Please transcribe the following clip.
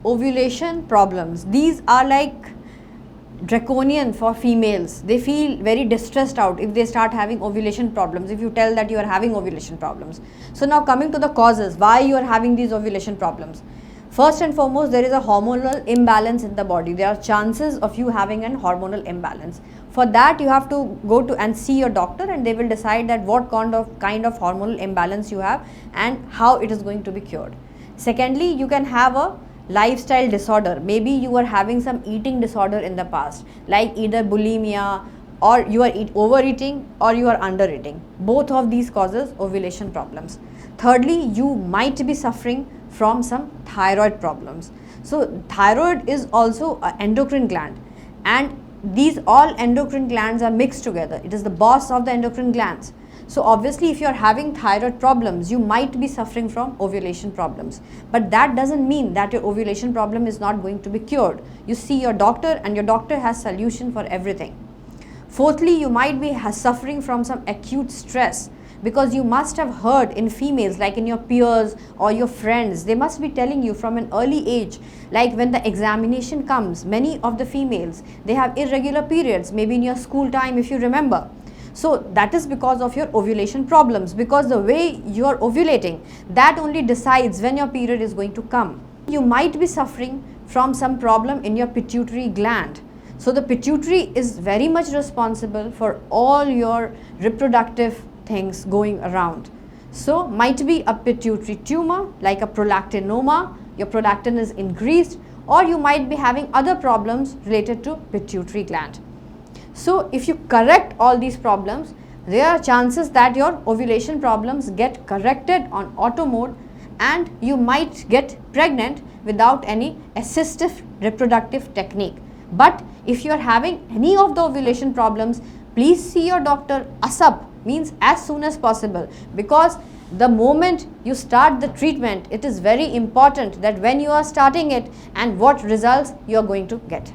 ovulation problems, these are like draconian for females. They feel very distressed out if they start having ovulation problems, if you tell that you are having ovulation problems. So now coming to the causes, why you are having these ovulation problems. First and foremost, there is a hormonal imbalance in the body. There are chances of you having an hormonal imbalance. For that, you have to go to and see your doctor, and they will decide that what kind of hormonal imbalance you have and how it is going to be cured. Secondly, you can have a lifestyle disorder. Maybe you are having some eating disorder in the past, like either bulimia, or you are overeating, or you are undereating. Both of these causes ovulation problems. Thirdly, you might be suffering from some thyroid problems. So thyroid is also an endocrine gland, and these all endocrine glands are mixed together. It is the boss of the endocrine glands. So obviously, if you are having thyroid problems, you might be suffering from ovulation problems. But that doesn't mean that your ovulation problem is not going to be cured. You see your doctor, and your doctor has solution for everything. Fourthly, you might be suffering from some acute stress, because you must have heard in females, like in your peers or your friends, they must be telling you from an early age, like when the examination comes, many of the females, they have irregular periods, maybe in your school time if you remember. So that is because of your ovulation problems, because the way you are ovulating, that only decides when your period is going to come. You might be suffering from some problem in your pituitary gland. So the pituitary is very much responsible for all your reproductive things going around. So might be a pituitary tumor, like a prolactinoma, your prolactin is increased, or you might be having other problems related to pituitary gland. So if you correct all these problems, there are chances that your ovulation problems get corrected on auto mode, and you might get pregnant without any assistive reproductive technique. But if you are having any of the ovulation problems, please see your doctor ASAP, means as soon as possible, because the moment you start the treatment, it is very important that when you are starting it and what results you are going to get.